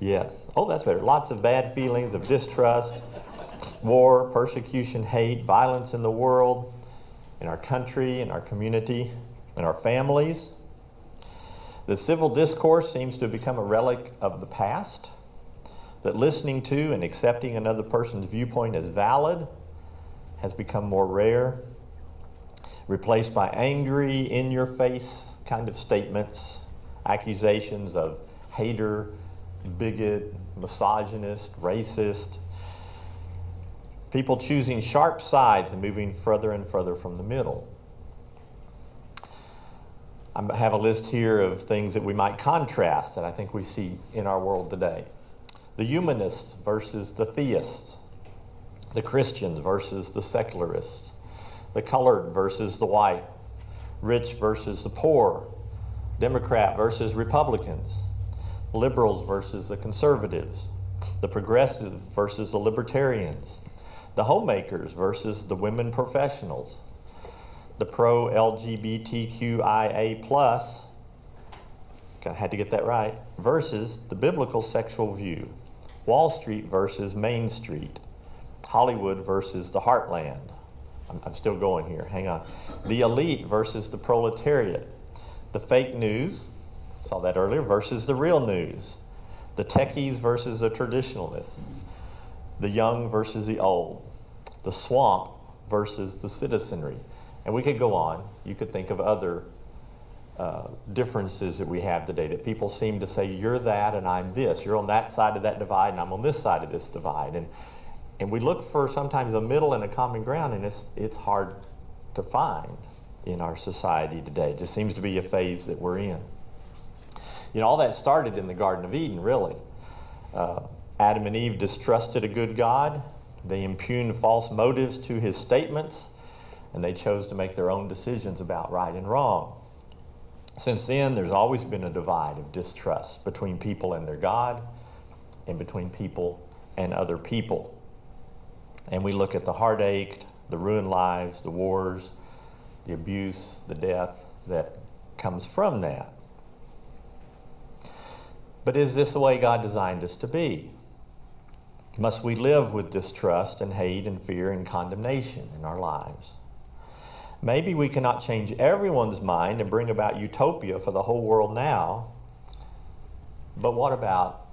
Yes. Oh, that's better. Lots of bad feelings of distrust, war, persecution, hate, violence in the world, in our country, in our community, in our families. The civil discourse seems to have become a relic of the past, that listening to and accepting another person's viewpoint as valid has become more rare, replaced by angry, in-your-face kind of statements, accusations of hater, bigot, misogynist, racist. People choosing sharp sides and moving further and further from the middle. I have a list here of things that we might contrast that I think we see in our world today. The humanists versus the theists. The Christians versus the secularists. The colored versus the white. Rich versus the poor. Democrat versus Republicans. Liberals versus the conservatives. The progressive versus the libertarians. The homemakers versus the women professionals. The pro-LGBTQIA+, I had to get that right, versus the biblical sexual view. Wall Street versus Main Street. Hollywood versus the heartland. I'm still going here, hang on. The elite versus the proletariat. The fake news, saw that earlier, versus the real news. The techies versus the traditionalists. The young versus the old. The swamp versus the citizenry. And we could go on. You could think of other differences that we have today, that people seem to say, you're that and I'm this. You're on that side of that divide and I'm on this side of this divide. And we look for sometimes a middle and a common ground, and it's hard to find in our society today. It just seems to be a phase that we're in. You know, all that started in the Garden of Eden, really. Adam and Eve distrusted a good God. They impugned false motives to his statements, and they chose to make their own decisions about right and wrong. Since then, there's always been a divide of distrust between people and their God, and between people and other people. And we look at the heartache, the ruined lives, the wars, the abuse, the death that comes from that. But is this the way God designed us to be? Must we live with distrust and hate and fear and condemnation in our lives? Maybe we cannot change everyone's mind and bring about utopia for the whole world now, but what about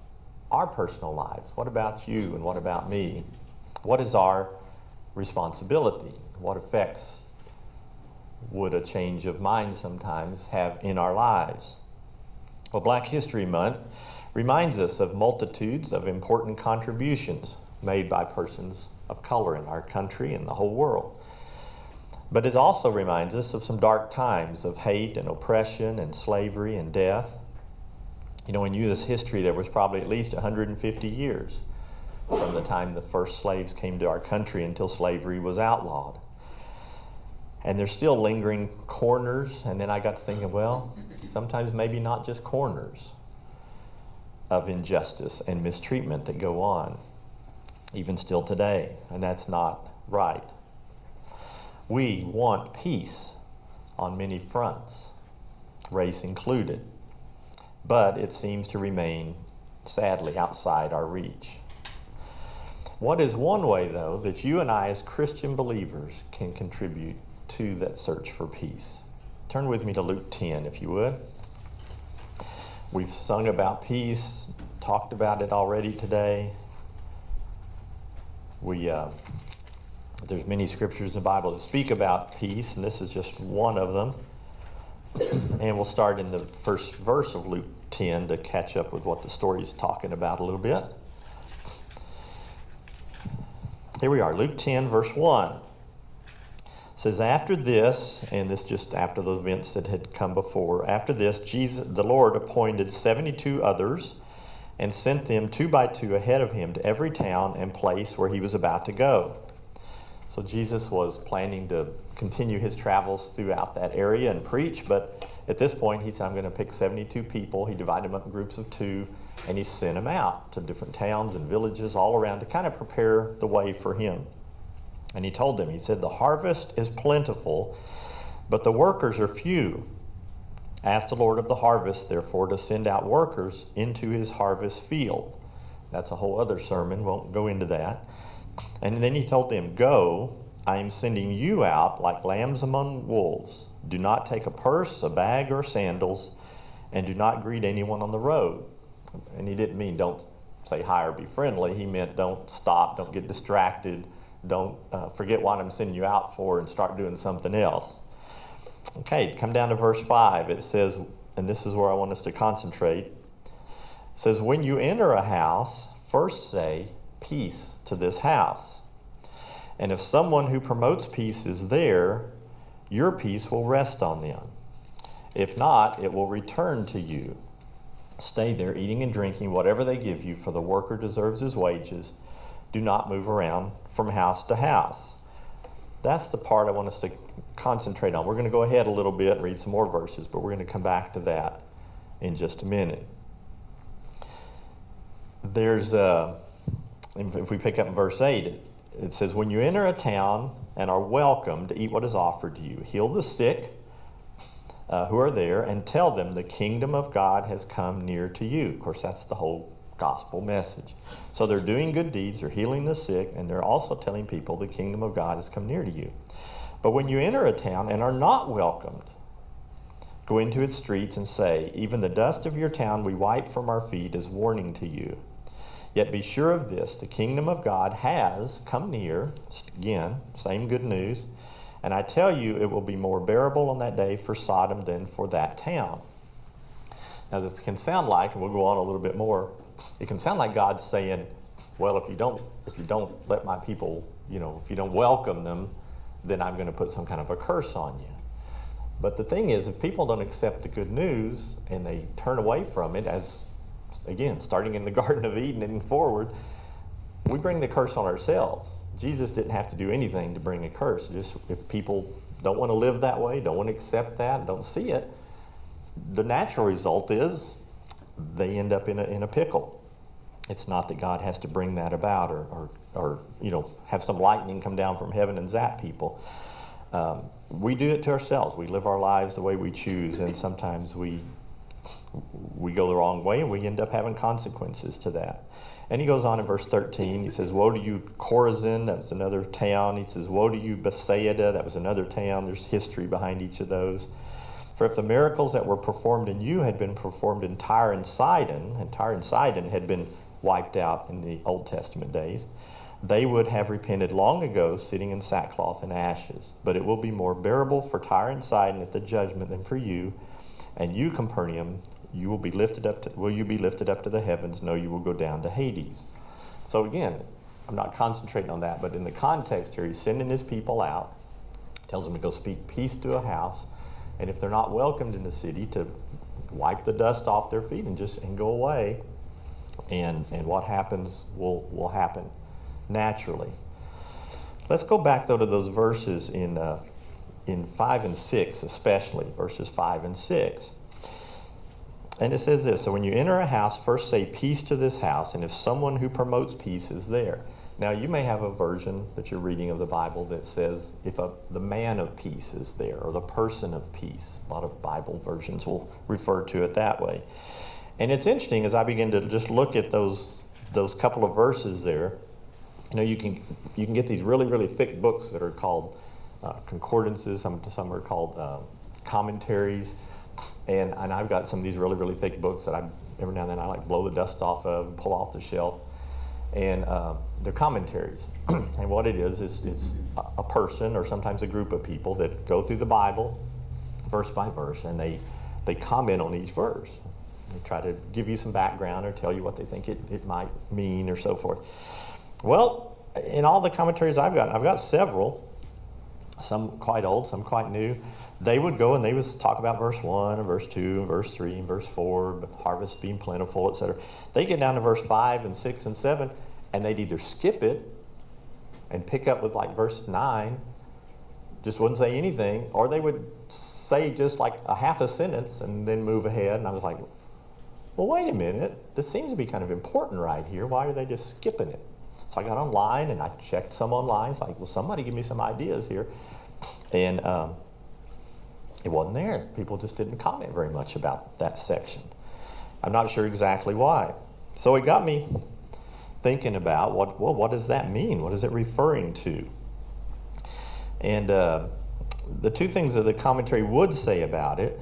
our personal lives? What about you and what about me? What is our responsibility? What effects would a change of mind sometimes have in our lives? Well, Black History Month reminds us of multitudes of important contributions made by persons of color in our country and the whole world. But it also reminds us of some dark times of hate and oppression and slavery and death. You know, in U.S. history, there was probably at least 150 years from the time the first slaves came to our country until slavery was outlawed. And there's still lingering corners, and then I got to thinking, well, sometimes maybe not just corners of injustice and mistreatment that go on, even still today, and that's not right. We want peace on many fronts, race included, but it seems to remain, sadly, outside our reach. What is one way, though, that you and I as Christian believers can contribute to that search for peace? Turn with me to Luke 10, if you would. We've sung about peace, talked about it already today. There's many scriptures in the Bible that speak about peace, and this is just one of them. And we'll start in the first verse of Luke 10 to catch up with what the story is talking about a little bit. Here we are, Luke 10, verse 1. It says, after this, and this just after those events that had come before, after this, Jesus, the Lord appointed 72 others and sent them 2 by 2 ahead of him to every town and place where he was about to go. So Jesus was planning to continue his travels throughout that area and preach, but at this point he said, I'm going to pick 72 people. He divided them up in groups of 2, and he sent them out to different towns and villages all around to kind of prepare the way for him. And he told them, he said, the harvest is plentiful, but the workers are few. Ask the Lord of the harvest, therefore, to send out workers into his harvest field. That's a whole other sermon. Won't go into that. And then he told them, "Go, I am sending you out like lambs among wolves. Do not take a purse, a bag, or sandals, and do not greet anyone on the road." And he didn't mean don't say hi or be friendly. He meant don't stop, don't get distracted, don't forget what I'm sending you out for and start doing something else. Okay, come down to verse 5. It says, and this is where I want us to concentrate. It says, "When you enter a house, first say, 'Peace to this house.' And if someone who promotes peace is there, your peace will rest on them. If not, it will return to you. Stay there, eating and drinking whatever they give you, for the worker deserves his wages. Do not move around from house to house." That's the part I want us to concentrate on. We're going to go ahead a little bit and read some more verses, but we're going to come back to that in just a minute. There's, if we pick up in verse 8, it says, "When you enter a town and are welcome to eat what is offered to you, heal the sick who are there, and tell them the kingdom of God has come near to you." Of course, that's the whole gospel message. So they're doing good deeds, they're healing the sick, and they're also telling people the kingdom of God has come near to you. "But when you enter a town and are not welcomed, go into its streets and say, 'Even the dust of your town we wipe from our feet as warning to you. Yet be sure of this, the kingdom of God has come near.'" Again, same good news. "And I tell you, it will be more bearable on that day for Sodom than for that town." Now this can sound like, and we'll go on a little bit more, it can sound like God's saying, well, if you don't let my people, if you don't welcome them, then I'm going to put some kind of a curse on you. But the thing is, if people don't accept the good news and they turn away from it, as again, starting in the Garden of Eden and forward, we bring the curse on ourselves. Jesus didn't have to do anything to bring a curse. Just if people don't want to live that way, don't want to accept that, don't see it, the natural result is they end up in a pickle. It's not that God has to bring that about or have some lightning come down from heaven and zap people. We do it to ourselves. We live our lives the way we choose, and sometimes we go the wrong way, and we end up having consequences to that. And he goes on in verse 13. He says, "Woe to you, Chorazin," that was another town. He says, "Woe to you, Bethsaida," that was another town. There's history behind each of those. "For if the miracles that were performed in you had been performed in Tyre and Sidon had been wiped out in the Old Testament days, they would have repented long ago, sitting in sackcloth and ashes. But it will be more bearable for Tyre and Sidon at the judgment than for you. And you, Capernaum, will you be lifted up to the heavens? No, you will go down to Hades." So again, I'm not concentrating on that, but in the context here, he's sending his people out, tells them to go speak peace to a house, and if they're not welcomed in the city, to wipe the dust off their feet and go away, and what happens will happen naturally. Let's go back though to those verses in 5 and 6, especially verses 5 and 6. And it says this, "So when you enter a house, first say, 'Peace to this house,' and if someone who promotes peace is there." Now, you may have a version that you're reading of the Bible that says, if the man of peace is there, or the person of peace. A lot of Bible versions will refer to it that way. And it's interesting, as I begin to just look at those couple of verses there, you can get these really, really thick books that are called concordances. Some are called commentaries. And I've got some of these really, really thick books that every now and then I like blow the dust off of and pull off the shelf. And they're commentaries. And what it is it's a person or sometimes a group of people that go through the Bible verse by verse, and they comment on each verse. They try to give you some background or tell you what they think it might mean or so forth. Well, in all the commentaries I've got several, some quite old, some quite new. They would go and they would talk about verse 1 and verse 2 and verse 3 and verse 4, harvest being plentiful, etc. They get down to verse 5 and 6 and 7, and they'd either skip it and pick up with like verse 9, just wouldn't say anything, or they would say just like a half a sentence and then move ahead. And I was like, well, wait a minute. This seems to be kind of important right here. Why are they just skipping it? So I got online and I checked some online. It's like, well, somebody give me some ideas here. And it wasn't there. People just didn't comment very much about that section. I'm not sure exactly why. So it got me thinking about what does that mean? What is it referring to? And the two things that the commentary would say about it,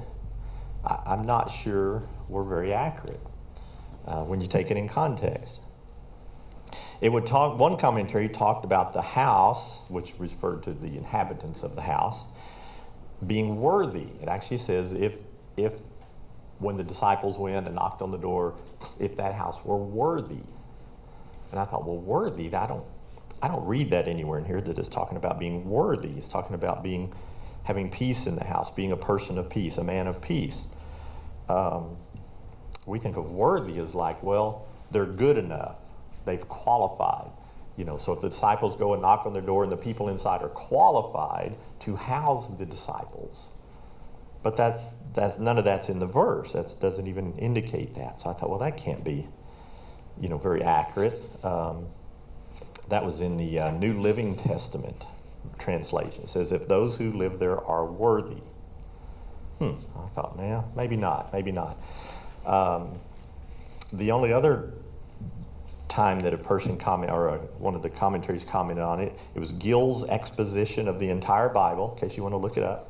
I'm not sure were very accurate when you take it in context. It would talk. One commentary talked about the house, which referred to the inhabitants of the house, being worthy. It actually says if when the disciples went and knocked on the door, if that house were worthy. And I thought, well, worthy, I don't read that anywhere in here that it's talking about being worthy. It's talking about having peace in the house, being a person of peace, a man of peace. We think of worthy as like, well, they're good enough. They've qualified. So if the disciples go and knock on their door and the people inside are qualified to house the disciples. But that's none of that's in the verse. That doesn't even indicate that. So I thought, well, that can't be, very accurate. That was in the New Living Testament translation. It says, if those who live there are worthy. I thought, maybe not. The only other time that a person one of the commentaries commented on it, it was Gill's exposition of the entire Bible, in case you want to look it up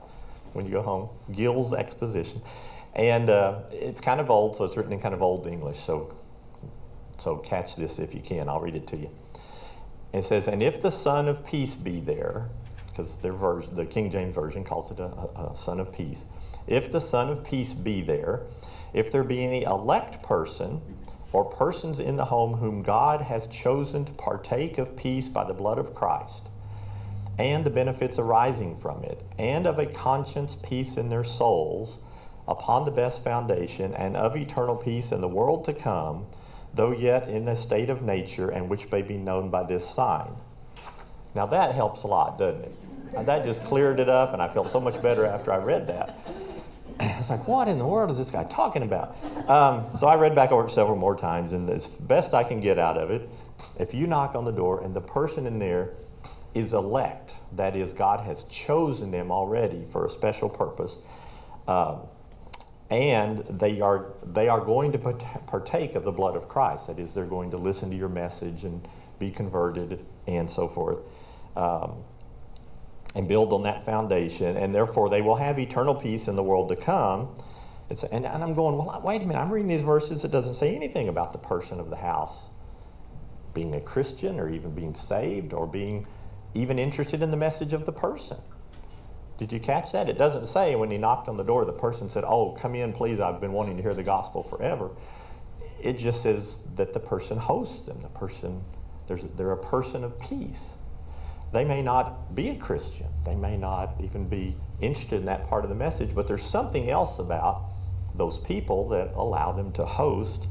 when you go home. Gill's exposition. And it's kind of old, so it's written in kind of old English, so catch this if you can. I'll read it to you. It says, and if the Son of Peace be there, because the King James Version calls it a Son of Peace. If the Son of Peace be there, if there be any elect person or persons in the home whom God has chosen to partake of peace by the blood of Christ, and the benefits arising from it, and of a conscience peace in their souls, upon the best foundation, and of eternal peace in the world to come, though yet in a state of nature, and which may be known by this sign. Now that helps a lot, doesn't it? That just cleared it up, and I felt so much better after I read that. I was like, what in the world is this guy talking about? So I read back over it several more times, and as best I can get out of it, if you knock on the door and the person in there is elect, that is, God has chosen them already for a special purpose, and they are going to partake of the blood of Christ. That is, they're going to listen to your message and be converted and so forth, and build on that foundation, and therefore they will have eternal peace in the world to come. And I'm going, well, wait a minute, I'm reading these verses. It doesn't say anything about the person of the house being a Christian or even being saved or being even interested in the message of the person. Did you catch that? It doesn't say when he knocked on the door, the person said, oh, come in, please, I've been wanting to hear the gospel forever. It just says that the person hosts them. They're a person of peace. They may not be a Christian. They may not even be interested in that part of the message, but there's something else about those people that allow them to host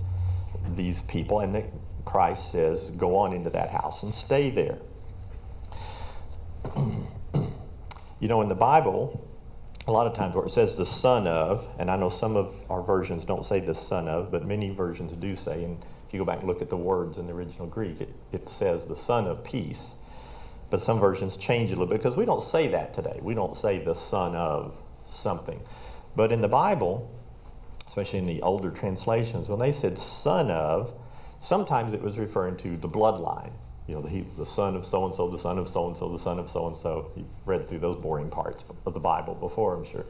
these people, and that Christ says, go on into that house and stay there. In the Bible, a lot of times where it says the son of, and I know some of our versions don't say the son of, but many versions do say, and if you go back and look at the words in the original Greek, it says the son of peace. But some versions change it a little bit because we don't say that today. We don't say the son of something. But in the Bible, especially in the older translations, when they said son of, sometimes it was referring to the bloodline. He's the son of so-and-so, the son of so-and-so, the son of so-and-so. You've read through those boring parts of the Bible before, I'm sure.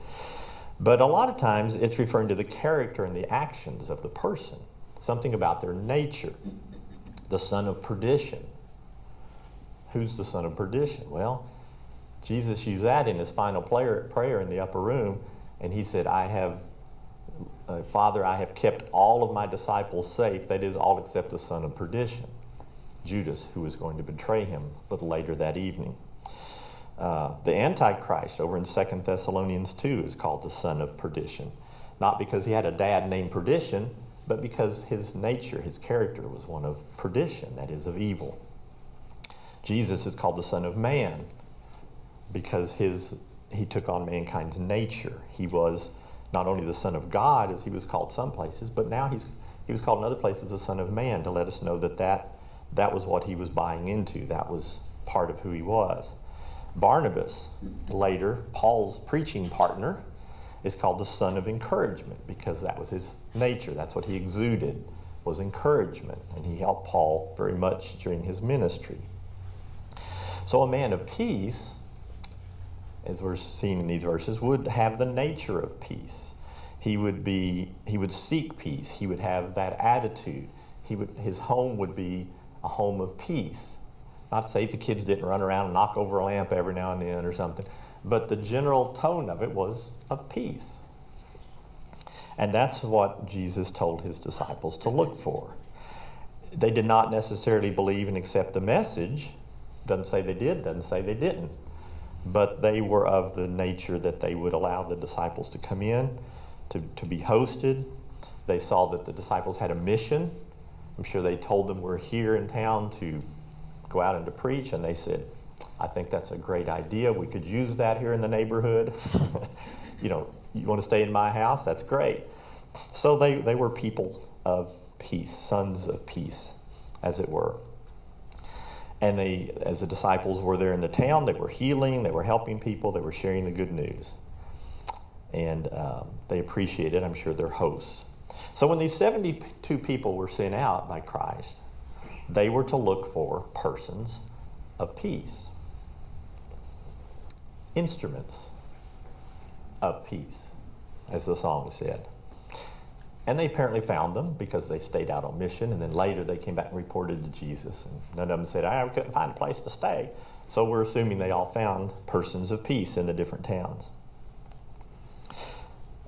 But a lot of times it's referring to the character and the actions of the person, something about their nature. The son of perdition. Who's the son of perdition? Well, Jesus used that in his final prayer in the upper room, and he said, Father, I have kept all of my disciples safe, that is, all except the son of perdition, Judas, who was going to betray him a little later that evening. The Antichrist over in 2 Thessalonians 2 is called the son of perdition, not because he had a dad named Perdition, but because his nature, his character was one of perdition, that is, of evil. Jesus is called the Son of Man because he took on mankind's nature. He was not only the Son of God, as he was called some places, but now he was called in other places the Son of Man, to let us know that was what he was buying into. That was part of who he was. Barnabas, later Paul's preaching partner, is called the Son of Encouragement because that was his nature. That's what he exuded, was encouragement, and he helped Paul very much during his ministry. So a man of peace, as we're seeing in these verses, would have the nature of peace. He would seek peace. He would have that attitude. His home would be a home of peace. Not to say the kids didn't run around and knock over a lamp every now and then or something, but the general tone of it was of peace. And that's what Jesus told his disciples to look for. They did not necessarily believe and accept the message. Doesn't say they did, doesn't say they didn't. But they were of the nature that they would allow the disciples to come in, to be hosted. They saw that the disciples had a mission. I'm sure they told them, we're here in town to go out and to preach. And they said, I think that's a great idea. We could use that here in the neighborhood. You want to stay in my house? That's great. So they were people of peace, sons of peace, as it were. And they, as the disciples were there in the town, they were healing, they were helping people, they were sharing the good news. And they appreciated, I'm sure, their hosts. So when these 72 people were sent out by Christ, they were to look for persons of peace. Instruments of peace, as the song said. And they apparently found them because they stayed out on mission, and then later they came back and reported to Jesus. And none of them said, I couldn't find a place to stay. So we're assuming they all found persons of peace in the different towns.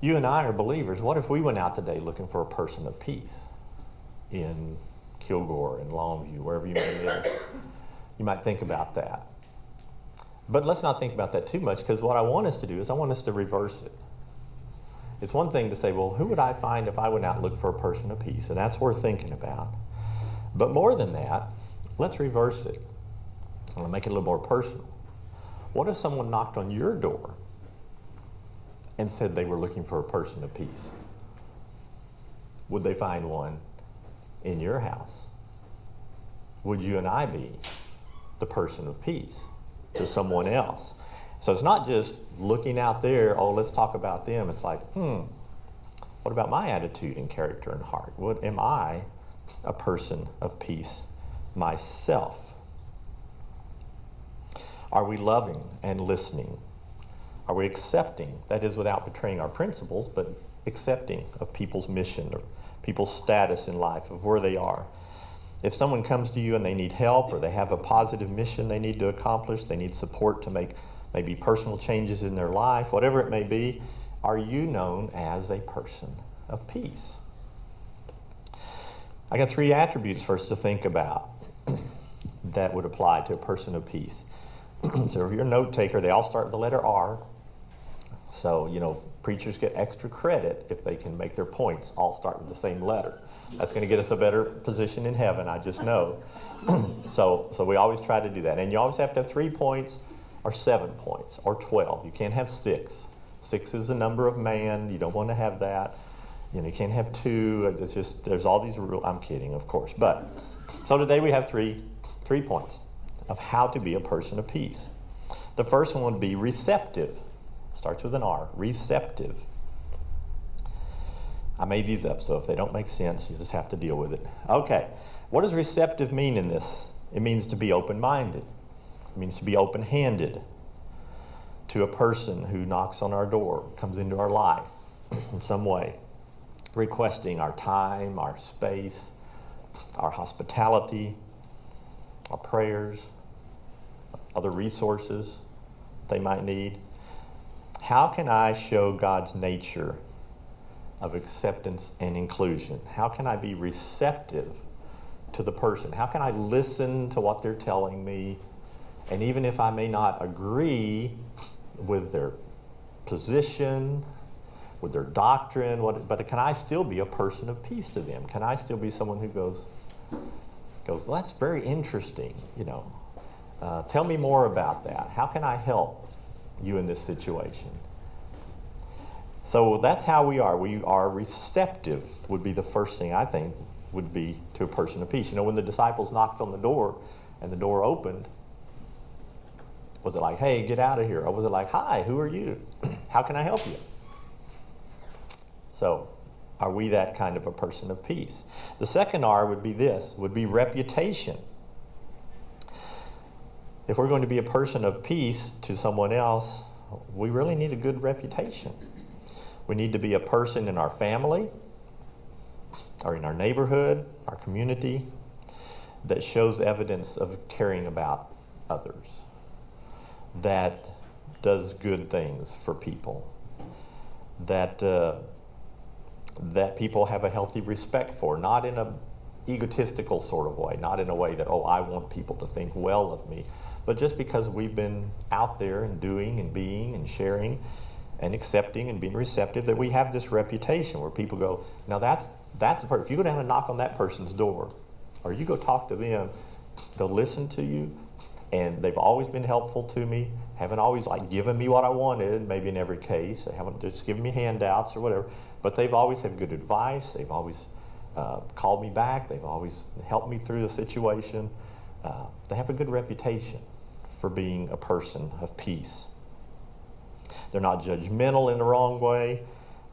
You and I are believers. What if we went out today looking for a person of peace in Kilgore, in Longview, wherever you may live? You might think about that. But let's not think about that too much, because what I want us to do is I want us to reverse it. It's one thing to say, well, who would I find if I went out and looked for a person of peace? And that's worth thinking about. But more than that, let's reverse it. I want to make it a little more personal. What if someone knocked on your door and said they were looking for a person of peace? Would they find one in your house? Would you and I be the person of peace to someone else? So it's not just looking out there, oh, let's talk about them. It's like, what about my attitude and character and heart? What am I a person of peace myself? Are we loving and listening? Are we accepting? That is, without betraying our principles, but accepting of people's mission or people's status in life, of where they are. If someone comes to you and they need help, or they have a positive mission they need to accomplish, they need support to make maybe personal changes in their life, whatever it may be, are you known as a person of peace? I got 3 attributes for us to think about that would apply to a person of peace. So if you're a note taker, they all start with the letter R. So, preachers get extra credit if they can make their points all start with the same letter. That's going to get us a better position in heaven, I just know. So we always try to do that. And you always have to have 3 points or 7 points or 12. You can't have 6. 6 is the number of man. You don't want to have that. You can't have 2. It's just, there's all these rules. I'm kidding, of course. But so today we have 3 points of how to be a person of peace. The first one would be receptive. Starts with an R, receptive. I made these up, so if they don't make sense, you just have to deal with it. Okay, what does receptive mean in this? It means to be open-minded. It means to be open-handed to a person who knocks on our door, comes into our life in some way, requesting our time, our space, our hospitality, our prayers, other resources they might need. How can I show God's nature of acceptance and inclusion? How can I be receptive to the person? How can I listen to what they're telling me? And even if I may not agree with their position, with their doctrine, but can I still be a person of peace to them? Can I still be someone who goes, well, that's very interesting, tell me more about that. How can I help you in this situation? So that's how we are. We are receptive would be the first thing I think would be to a person of peace. When the disciples knocked on the door and the door opened, was it like, hey, get out of here? Or was it like, hi, who are you? How can I help you? So Are we that kind of a person of peace? The second R would be this, would be reputation. If we're going to be a person of peace to someone else, we really need a good reputation. We need to be a person in our family, or in our neighborhood, our community, that shows evidence of caring about others, that does good things for people, that people have a healthy respect for, not in a egotistical sort of way, not in a way that, oh, I want people to think well of me, but just because we've been out there and doing and being and sharing and accepting and being receptive, that we have this reputation where people go, now that's the person. If you go down and knock on that person's door, or you go talk to them, they'll listen to you, and they've always been helpful to me, haven't always like given me what I wanted, maybe in every case, they haven't just given me handouts or whatever, but they've always had good advice, they've always called me back, they've always helped me through the situation. They have a good reputation for being a person of peace. They're not judgmental in the wrong way,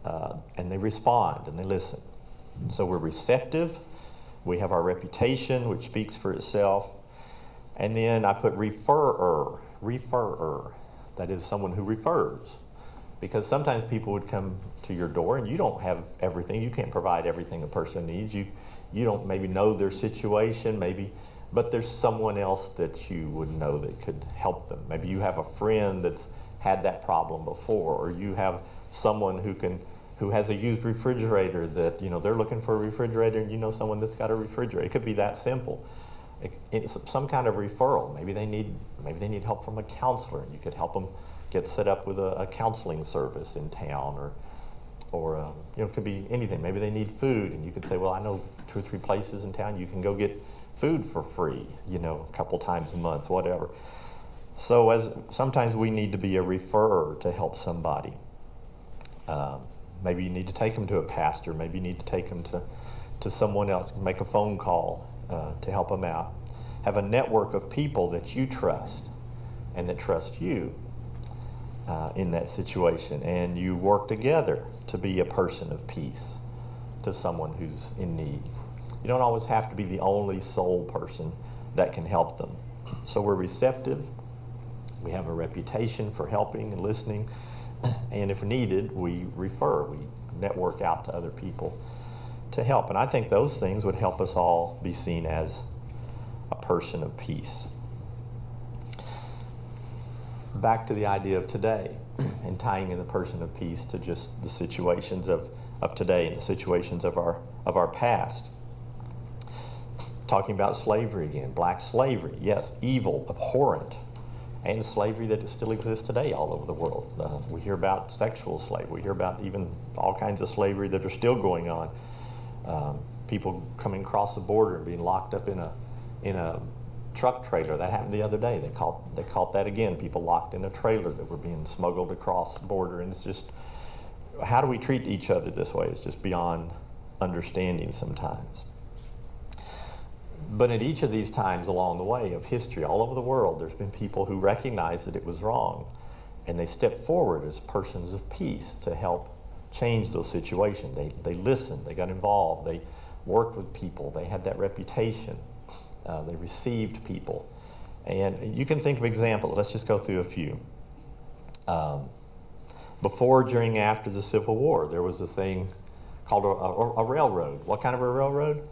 and they respond and they listen. So we're receptive. We have our reputation, which speaks for itself. And then I put referrer. That is someone who refers. Because sometimes people would come to your door and you don't have everything. You can't provide everything a person needs. You don't maybe know their situation, but there's someone else that you would know that could help them. Maybe you have a friend that's had that problem before, or you have someone who has a used refrigerator that, they're looking for a refrigerator, and you know someone that's got a refrigerator. It could be that simple. It's some kind of referral. Maybe they need help from a counselor, and you could help them get set up with a counseling service in town, or it could be anything. Maybe they need food, and you could say, well, I know 2 or 3 places in town you can go get food for free, a couple times a month, whatever. So sometimes we need to be a referrer to help somebody. Maybe you need to take them to a pastor. Maybe you need to take them to someone else. Make a phone call to help them out. Have a network of people that you trust and that trust you in that situation. And you work together to be a person of peace to someone who's in need. You don't always have to be the only sole person that can help them. So we're receptive. We have a reputation for helping and listening. And if needed, we refer. We network out to other people to help. And I think those things would help us all be seen as a person of peace. Back to the idea of today and tying in the person of peace to just the situations of today and the situations of our past. Talking about slavery again, black slavery, yes, evil, abhorrent, and slavery that still exists today all over the world. We hear about sexual slavery. We hear about even all kinds of slavery that are still going on. People coming across the border and being locked up in a truck trailer. That happened the other day. They caught that again. People locked in a trailer that were being smuggled across the border. And it's just, how do we treat each other this way? It's just beyond understanding sometimes. But at each of these times along the way of history, all over the world, there's been people who recognized that it was wrong, and they stepped forward as persons of peace to help change those situations. They listened, they got involved, they worked with people, they had that reputation, they received people. And you can think of examples. Let's just go through a few. Before, during, after the Civil War, there was a thing called a railroad. What kind of a railroad?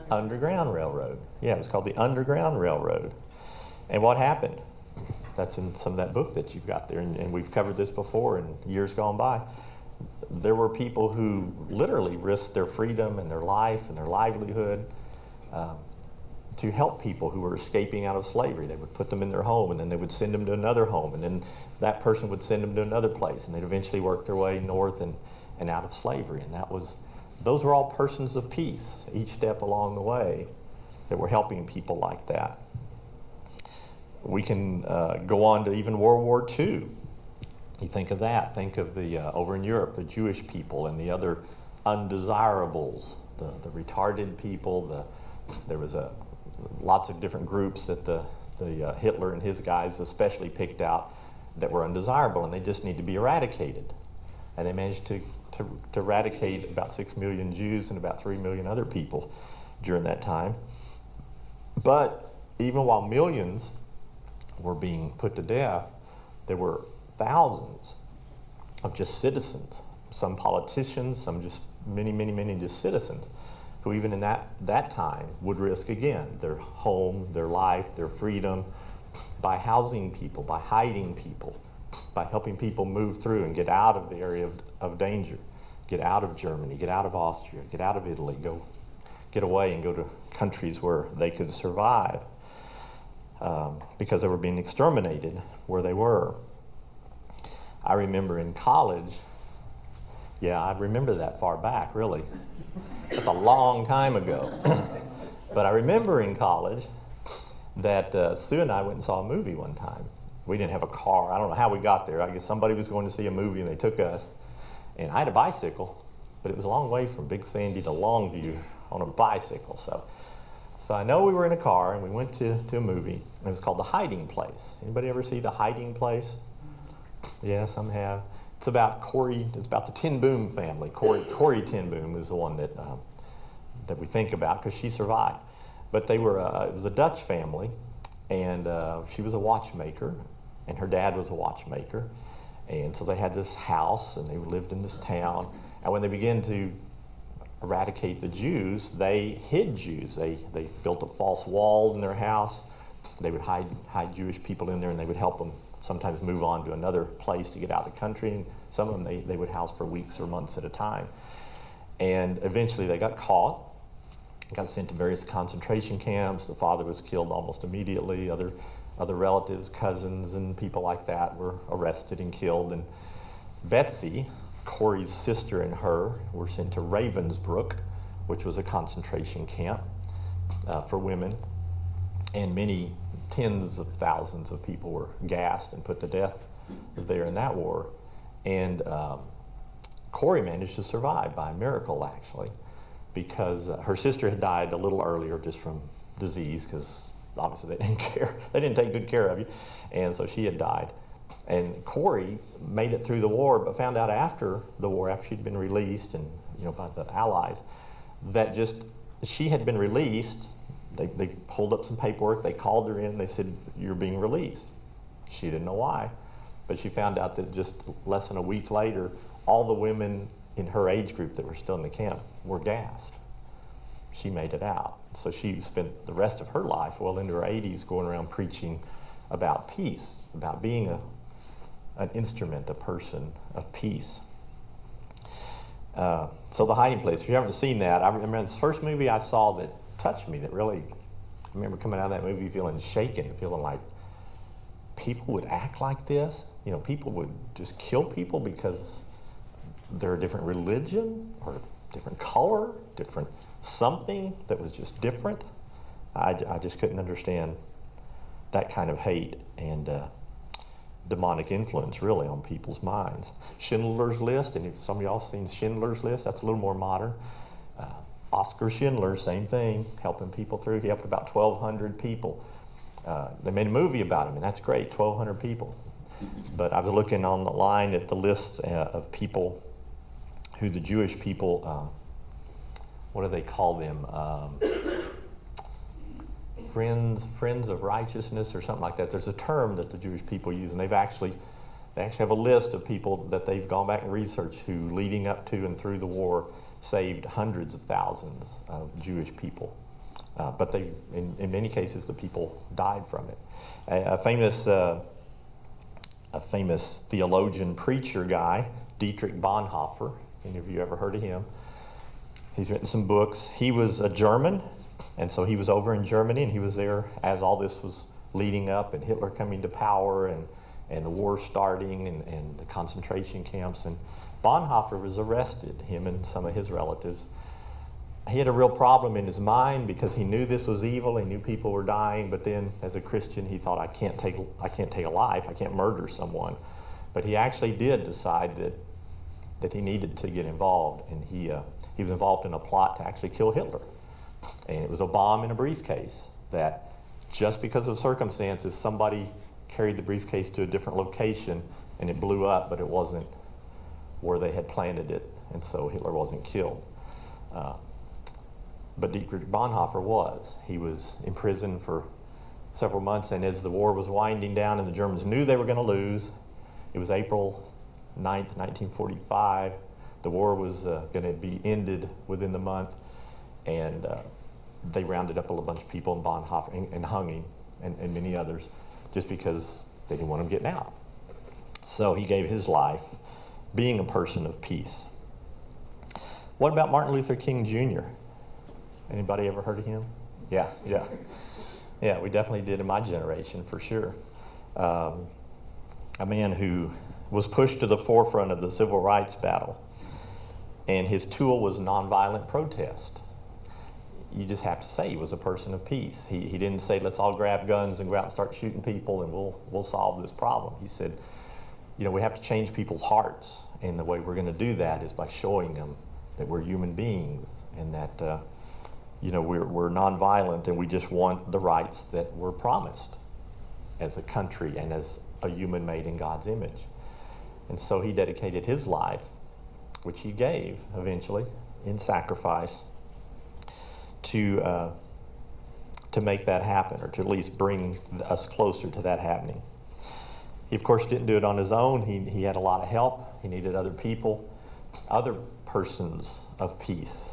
Underground railroad. Yeah, it was called the Underground Railroad. And what happened? That's in some of that book that you've got there, and we've covered this before in years gone by. There were people who literally risked their freedom and their life and their livelihood to help people who were escaping out of slavery. They would put them in their home, and then they would send them to another home, and then that person would send them to another place, and they'd eventually work their way north and out of slavery. And those were all persons of peace, each step along the way, that were helping people like that. We can go on to even World War II. You think of that. Think of over in Europe, the Jewish people and the other undesirables, the retarded people. There was lots of different groups that the Hitler and his guys especially picked out that were undesirable, and they just need to be eradicated. And they managed to to eradicate about 6 million Jews and about 3 million other people during that time. But even while millions were being put to death, there were thousands of just citizens, some politicians, some just many just citizens, who even in that time would risk again their home, their life, their freedom, by housing people, by hiding people, by helping people move through and get out of the area of danger, get out of Germany, get out of Austria, get out of Italy, get away and go to countries where they could survive, because they were being exterminated where they were. I remember in college, I remember that far back, really. That's a long time ago. But I remember in college that Sue and I went and saw a movie one time. We didn't have a car. I don't know how we got there. I guess somebody was going to see a movie and they took us. And I had a bicycle, but it was a long way from Big Sandy to Longview on a bicycle. So I know we were in a car and we went to a movie. And it was called The Hiding Place. Anybody ever see The Hiding Place? Yeah, some have. It's about it's about the Ten Boom family. Corrie Ten Boom is the one that we think about because she survived. But it was a Dutch family, and she was a watchmaker, and her dad was a watchmaker. And so they had this house, and they lived in this town. And when they began to eradicate the Jews, they hid Jews. They built a false wall in their house. They would hide Jewish people in there, and they would help them sometimes move on to another place to get out of the country. And some of them they would house for weeks or months at a time. And eventually they got caught, got sent to various concentration camps. The father was killed almost immediately. Other relatives, cousins, and people like that were arrested and killed. And Betsy, Corrie's sister, and her were sent to Ravensbrück, which was a concentration camp for women. And many tens of thousands of people were gassed and put to death there in that war. And Corrie managed to survive by a miracle, actually, because her sister had died a little earlier just from disease, because obviously they didn't care. They didn't take good care of you. And so she had died. And Corrie made it through the war, but found out after the war, after she'd been released and by the Allies, that just she had been released. They pulled up some paperwork, they called her in, they said, "You're being released." She didn't know why, but she found out that just less than a week later, all the women in her age group that were still in the camp were gassed. She made it out. So she spent the rest of her life, well into her 80s, going around preaching about peace, about being an instrument, a person of peace. So The Hiding Place, if you haven't seen that, I remember this first movie I saw that touched me, that really, I remember coming out of that movie feeling shaken, feeling like people would act like this. People would just kill people because they're a different religion or different color, different something that was just different. I just couldn't understand that kind of hate and demonic influence really on people's minds. Schindler's List, and if some of y'all seen Schindler's List, that's a little more modern. Oscar Schindler, same thing, helping people through. He helped about 1,200 people. They made a movie about him, and that's great, 1,200 people. But I was looking on the line at the list of people who the Jewish people, what do they call them? Friends of righteousness or something like that. There's a term that the Jewish people use, and they actually have a list of people that they've gone back and researched who, leading up to and through the war, saved hundreds of thousands of Jewish people. But in many cases, the people died from it. A famous theologian, preacher guy, Dietrich Bonhoeffer, if any of you ever heard of him, he's written some books. He was a German, and so he was over in Germany, and he was there as all this was leading up, and Hitler coming to power, and the war starting, and the concentration camps. And Bonhoeffer was arrested, him and some of his relatives. He had a real problem in his mind because he knew this was evil. He knew people were dying, but then as a Christian, he thought, I can't take a life. I can't murder someone. But he actually did decide that he needed to get involved, and he was involved in a plot to actually kill Hitler. And it was a bomb in a briefcase that, just because of circumstances, somebody carried the briefcase to a different location and it blew up, but it wasn't where they had planted it and so Hitler wasn't killed. But Dietrich Bonhoeffer was. He was imprisoned for several months, and as the war was winding down and the Germans knew they were going to lose, it was April 9th, 1945. The war was going to be ended within the month, and they rounded up a bunch of people in Bonhoeffer and hung him and many others just because they didn't want him getting out. So he gave his life being a person of peace. What about Martin Luther King Jr.? Anybody ever heard of him? Yeah, we definitely did in my generation, for sure. A man who was pushed to the forefront of the civil rights battle, and his tool was nonviolent protest. You just have to say he was a person of peace. He didn't say, let's all grab guns and go out and start shooting people and we'll solve this problem. He said, we have to change people's hearts, and the way we're going to do that is by showing them that we're human beings, and that we're nonviolent, and we just want the rights that we're promised as a country and as a human made in God's image. And so he dedicated his life, which he gave eventually in sacrifice, to make that happen, or to at least bring us closer to that happening. He, of course, didn't do it on his own. He had a lot of help. He needed other people, other persons of peace,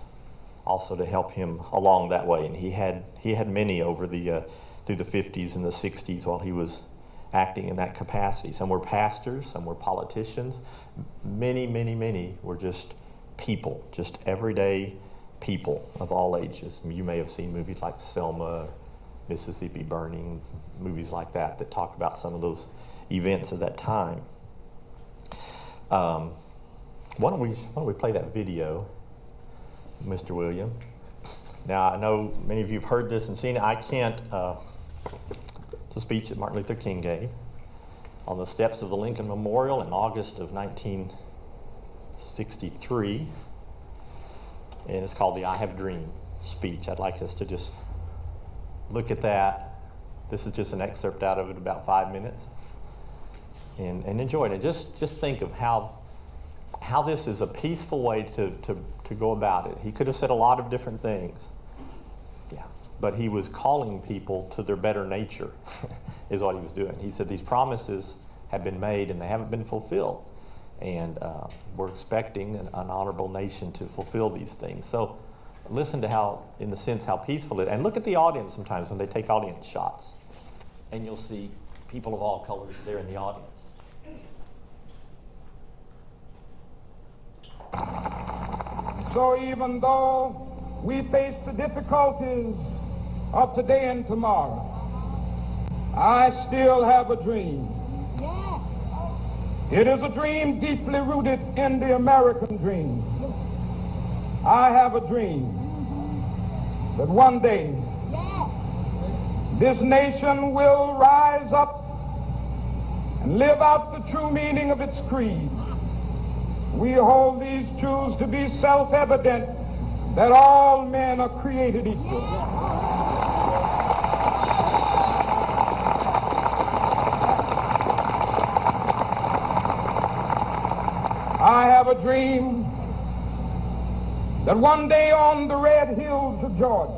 also to help him along that way. And he had many over through the 50s and the 60s while he was acting in that capacity. Some were pastors, some were politicians. Many were just people, just everyday people of all ages. You may have seen movies like Selma, Mississippi Burning, movies like that talk about some of those events of that time. Why don't we play that video, Mr. William? Now, I know many of you have heard this and seen it. I can't. It's a speech that Martin Luther King gave on the steps of the Lincoln Memorial in August of 1963. And it's called the I Have a Dream speech. I'd like us to just look at that. This is just an excerpt out of it, about 5 minutes. And enjoy it. And just think of how this is a peaceful way to go about it. He could have said a lot of different things. Yeah. But he was calling people to their better nature, is what he was doing. He said these promises have been made and they haven't been fulfilled. And we're expecting an honorable nation to fulfill these things. So listen to how peaceful it is. And look at the audience sometimes when they take audience shots. And you'll see people of all colors there in the audience. So even though we face the difficulties of today and tomorrow, I still have a dream. It is a dream deeply rooted in the American dream. I have a dream that one day this nation will rise up and live out the true meaning of its creed. We hold these truths to be self-evident, that all men are created equal. I have a dream that one day on the red hills of Georgia,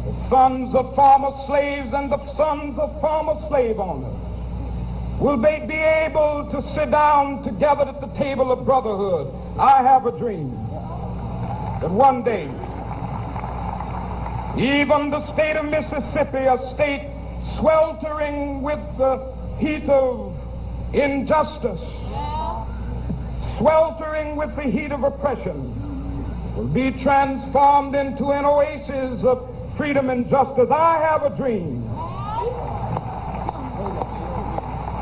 the sons of former slaves and the sons of former slave owners will be able to sit down together at the table of brotherhood. I have a dream that one day, even the state of Mississippi, a state sweltering with the heat of injustice, sweltering with the heat of oppression, will be transformed into an oasis of freedom and justice. I have a dream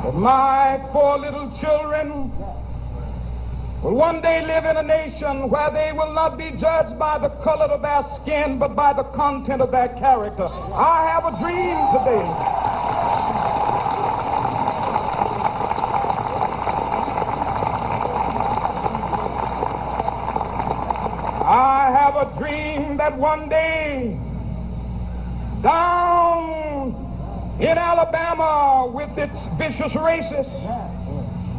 that my 4 little children will one day live in a nation where they will not be judged by the color of their skin, but by the content of their character. I have a dream today. I have a dream that one day down in Alabama, with its vicious racists,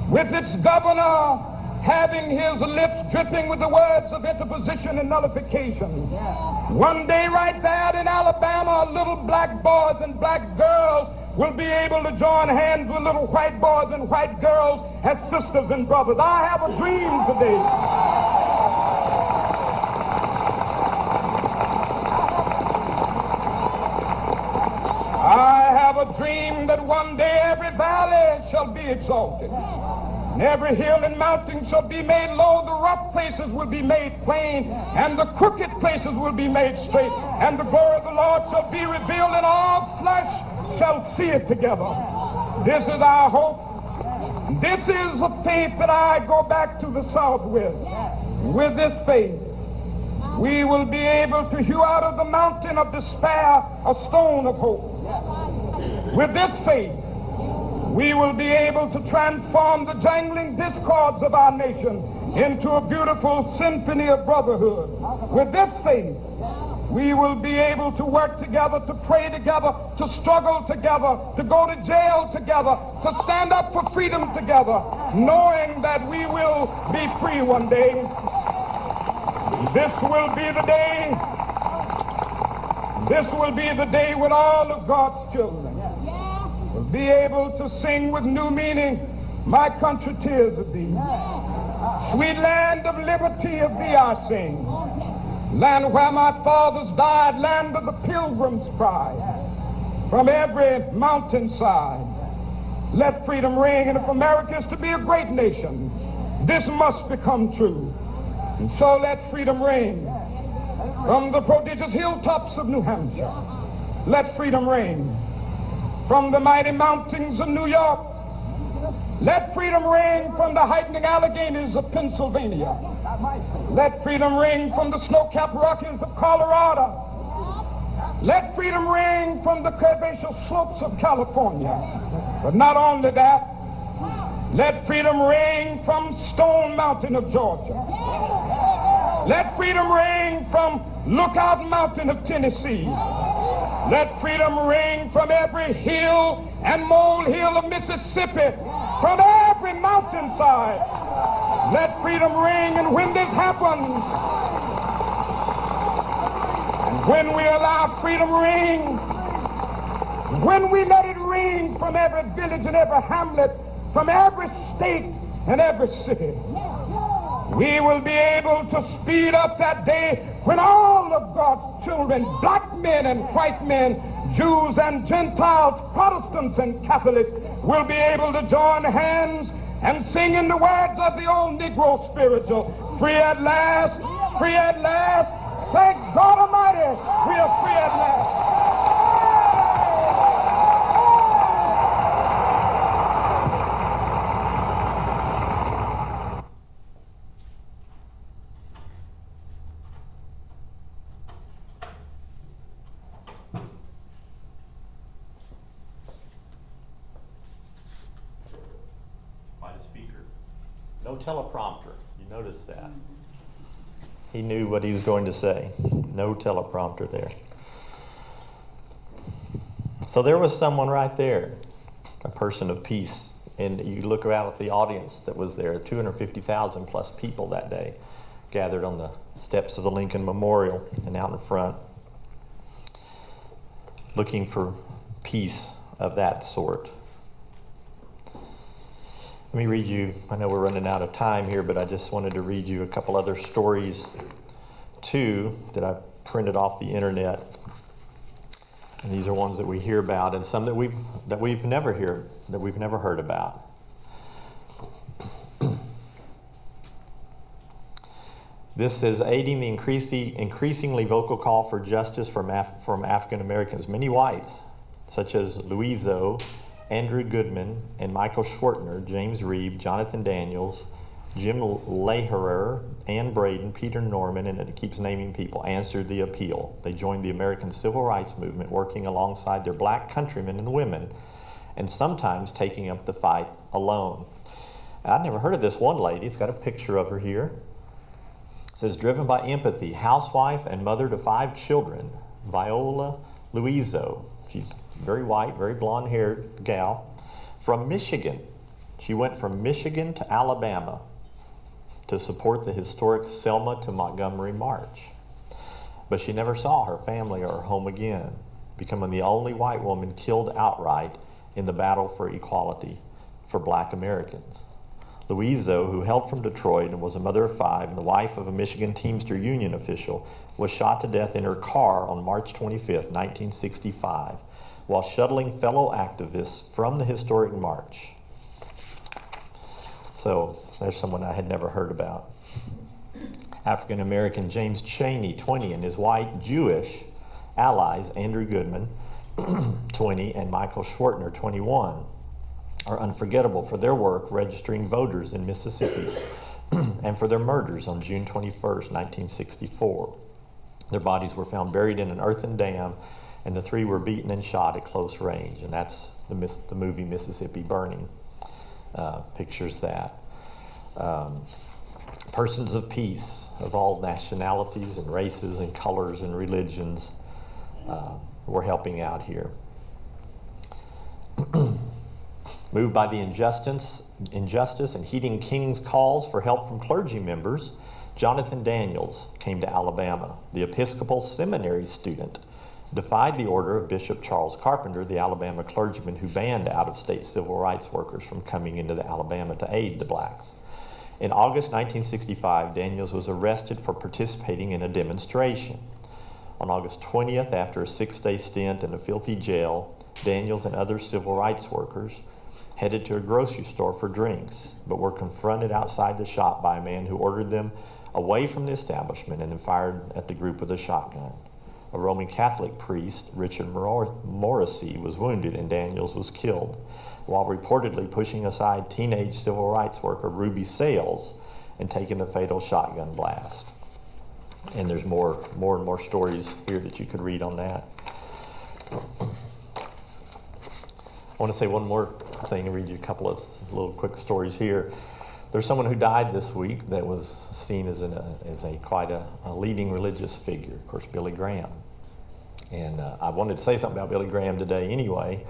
with its governor having his lips dripping with the words of interposition and nullification. One day right there in Alabama, little black boys and black girls will be able to join hands with little white boys and white girls as sisters and brothers. I have a dream today. I have a dream that one day every valley shall be exalted. And every hill and mountain shall be made low. The rough places will be made plain, and the crooked places will be made straight. And the glory of the Lord shall be revealed, and all flesh shall see it together. This is our hope. This is a faith that I go back to the South with. With this faith, we will be able to hew out of the mountain of despair a stone of hope. With this faith, we will be able to transform the jangling discords of our nation into a beautiful symphony of brotherhood. With this faith, we will be able to work together, to pray together, to struggle together, to go to jail together, to stand up for freedom together, knowing that we will be free one day. This will be the day. This will be the day when all of God's children will be able to sing with new meaning, my country, tears of thee. Sweet land of liberty, of thee I sing. Land where my fathers died, land of the pilgrim's pride. From every mountainside, let freedom ring. And if America is to be a great nation, this must become true. And so let freedom ring. From the prodigious hilltops of New Hampshire, let freedom ring. From the mighty mountains of New York, let freedom ring. From the heightening Alleghenies of Pennsylvania, let freedom ring. From the snow-capped Rockies of Colorado, let freedom ring. From the curvaceous slopes of California. But not only that, let freedom ring from Stone Mountain of Georgia. Let freedom ring from Lookout Mountain of Tennessee. Let freedom ring from every hill and molehill of Mississippi, from every mountainside. Let freedom ring, and when this happens, and when we allow freedom ring, when we let it ring from every village and every hamlet, from every state and every city, we will be able to speed up that day when all of God's children, black men and white men, Jews and Gentiles, Protestants and Catholics, will be able to join hands and sing in the words of the old Negro spiritual, free at last, free at last. Thank God Almighty, we are free at last. No teleprompter. You notice that. He knew what he was going to say. No teleprompter there. So there was someone right there, a person of peace. And you look out at the audience that was there, 250,000 plus people that day gathered on the steps of the Lincoln Memorial and out in front, looking for peace of that sort. Let me read you, I know we're running out of time here, but I just wanted to read you a couple other stories too that I printed off the internet. And these are ones that we hear about, and some that we've never heard about. This says, aiding the increasingly vocal call for justice from African Americans. Many whites, such as Louiso, Andrew Goodman, and Michael Schwartner, James Reeb, Jonathan Daniels, Jim Lehrer, Ann Braden, Peter Norman, and it keeps naming people, answered the appeal. They joined the American Civil Rights Movement, working alongside their black countrymen and women, and sometimes taking up the fight alone. I'd never heard of this one lady. It's got a picture of her here. It says, driven by empathy, housewife and mother to 5 children, Viola Louiso. She's very white, very blonde-haired gal, from Michigan. She went from Michigan to Alabama to support the historic Selma to Montgomery March. But she never saw her family or her home again, becoming the only white woman killed outright in the battle for equality for black Americans. Louise, though, who hailed from Detroit and was a mother of 5 and the wife of a Michigan Teamster Union official, was shot to death in her car on March 25, 1965, while shuttling fellow activists from the historic march. So there's someone I had never heard about. African-American James Chaney, 20, and his white Jewish allies, Andrew Goodman, 20, and Michael Schwartner, 21, are unforgettable for their work registering voters in Mississippi and for their murders on June 21st, 1964. Their bodies were found buried in an earthen dam, and the 3 were beaten and shot at close range, and that's the movie Mississippi Burning pictures that. Persons of peace of all nationalities and races and colors and religions were helping out here. Moved by the injustice and heeding King's calls for help from clergy members, Jonathan Daniels came to Alabama. The Episcopal Seminary student defied the order of Bishop Charles Carpenter, the Alabama clergyman who banned out-of-state civil rights workers from coming into Alabama to aid the blacks. In August 1965, Daniels was arrested for participating in a demonstration. On August 20th, after a 6-day stint in a filthy jail, Daniels and other civil rights workers headed to a grocery store for drinks, but were confronted outside the shop by a man who ordered them away from the establishment and then fired at the group with a shotgun. A Roman Catholic priest, Richard Morrissey, was wounded and Daniels was killed, while reportedly pushing aside teenage civil rights worker Ruby Sales and taking a fatal shotgun blast. And there's more and more stories here that you could read on that. I want to say one more thing and read you a couple of little quick stories here. There's someone who died this week that was seen as quite a leading religious figure, of course, Billy Graham. And I wanted to say something about Billy Graham today anyway.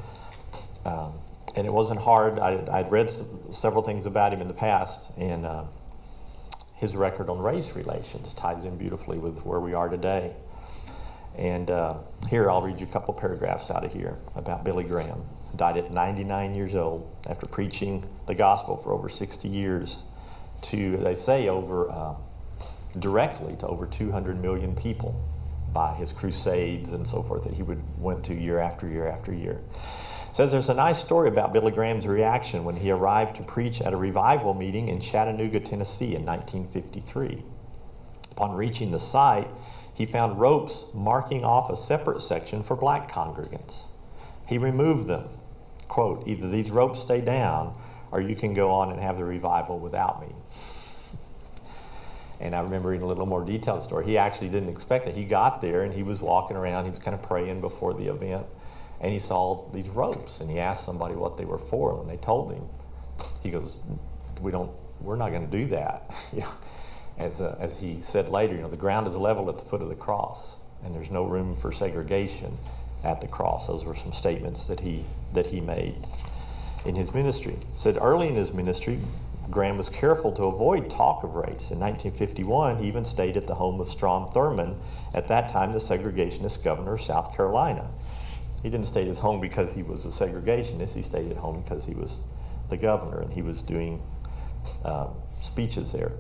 And it wasn't hard. I'd read several things about him in the past, and his record on race relations ties in beautifully with where we are today. And here, I'll read you a couple paragraphs out of here about Billy Graham. Died at 99 years old after preaching the gospel for over 60 years to, they say, directly to over 200 million people by his crusades and so forth that he went to year after year after year. It says there's a nice story about Billy Graham's reaction when he arrived to preach at a revival meeting in Chattanooga, Tennessee in 1953. Upon reaching the site, he found ropes marking off a separate section for black congregants. He removed them. Quote, "Either these ropes stay down or you can go on and have the revival without me." And I remember in a little more detailed story, he actually didn't expect it. He got there and he was walking around, he was kind of praying before the event, and he saw these ropes and he asked somebody what they were for, and they told him. He goes, we're not going to do that. As he said later, the ground is level at the foot of the cross and there's no room for segregation at the cross. Those were some statements that he made in his ministry. Said early in his ministry, Graham was careful to avoid talk of race. In 1951, he even stayed at the home of Strom Thurmond, at that time the segregationist governor of South Carolina. He didn't stay at his home because he was a segregationist. He stayed at home because he was the governor and he was doing speeches there.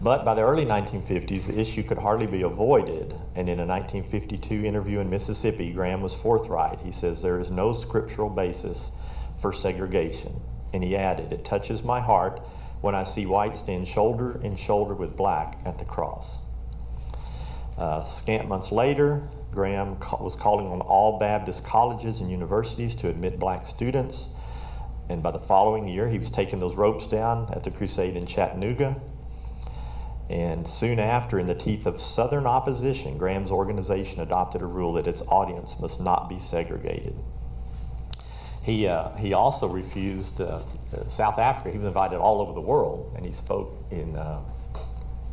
But by the early 1950s, the issue could hardly be avoided, and in a 1952 interview in Mississippi, Graham was forthright. He says, "There is no scriptural basis for segregation." And he added, "It touches my heart when I see whites stand shoulder in shoulder with black at the cross." Scant months later, Graham was calling on all Baptist colleges and universities to admit black students. And by the following year, he was taking those ropes down at the crusade in Chattanooga. And soon after, in the teeth of Southern opposition, Graham's organization adopted a rule that its audience must not be segregated. He also refused South Africa. He was invited all over the world, and he spoke in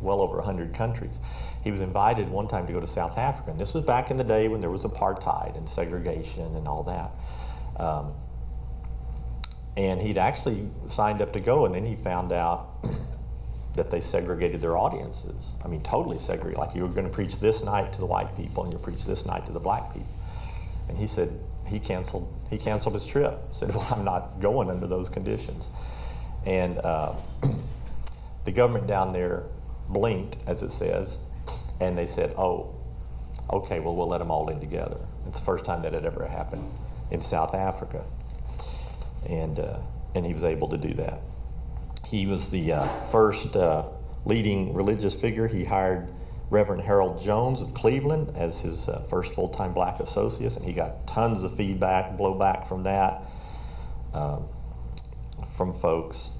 well over 100 countries. He was invited one time to go to South Africa, and this was back in the day when there was apartheid and segregation and all that. And he'd actually signed up to go, and then he found out that they segregated their audiences. I mean, totally segregated. Like, you were going to preach this night to the white people and you preach this night to the black people. And he said he canceled his trip. Said, well, I'm not going under those conditions. And the government down there blinked, as it says, and they said, oh, okay, well, we'll let them all in together. It's the first time that had ever happened in South Africa. And he was able to do that. He was the first leading religious figure. He hired Reverend Harold Jones of Cleveland as his first full-time black associate, and he got tons of feedback, blowback from that, from folks.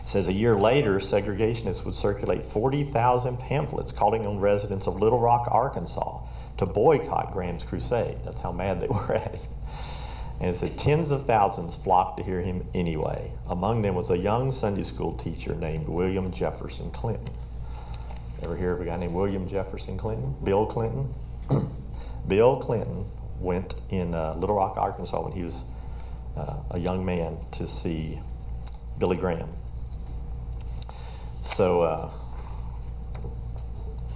It says a year later, segregationists would circulate 40,000 pamphlets calling on residents of Little Rock, Arkansas to boycott Graham's crusade. That's how mad they were at him. And it said tens of thousands flocked to hear him anyway. Among them was a young Sunday school teacher named William Jefferson Clinton. Ever hear of a guy named William Jefferson Clinton? Bill Clinton? Bill Clinton went in Little Rock, Arkansas when he was a young man to see Billy Graham. So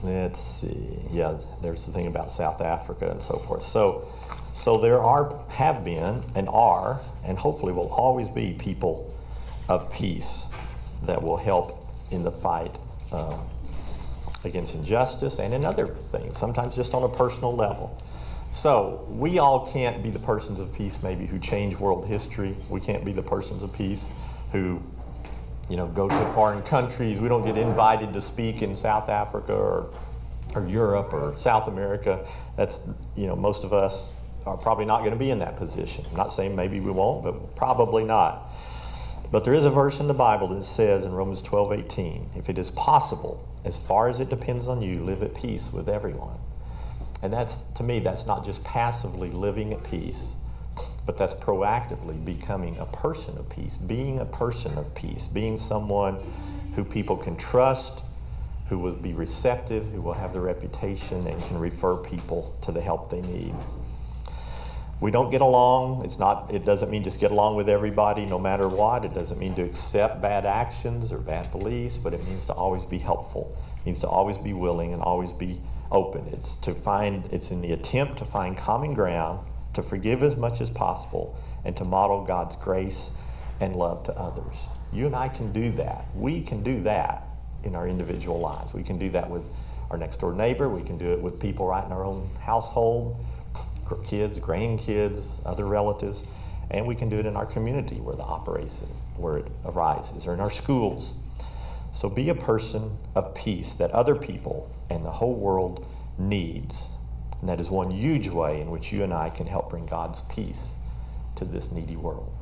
let's see. Yeah, there's the thing about South Africa and so forth. So there have been, and are, and hopefully will always be people of peace that will help in the fight against injustice and in other things, sometimes just on a personal level. So we all can't be the persons of peace maybe who change world history. We can't be the persons of peace who, go to foreign countries. We don't get invited to speak in South Africa or Europe or South America. That's, most of us are probably not going to be in that position. I'm not saying maybe we won't, but probably not. But there is a verse in the Bible that says in Romans 12:18, if it is possible, as far as it depends on you, live at peace with everyone. And that's, to me, that's not just passively living at peace, but that's proactively becoming a person of peace, being a person of peace, being someone who people can trust, who will be receptive, who will have the reputation and can refer people to the help they need. We don't get along. It doesn't mean just get along with everybody no matter what. It doesn't mean to accept bad actions or bad beliefs, but it means to always be helpful. It means to always be willing and always be open. It's in the attempt to find common ground, to forgive as much as possible, and to model God's grace and love to others. You and I can do that. We can do that in our individual lives. We can do that with our next door neighbor. We can do it with people right in our own household, kids, grandkids, other relatives, and we can do it in our community where it arises, or in our schools. So be a person of peace that other people and the whole world needs. And that is one huge way in which you and I can help bring God's peace to this needy world.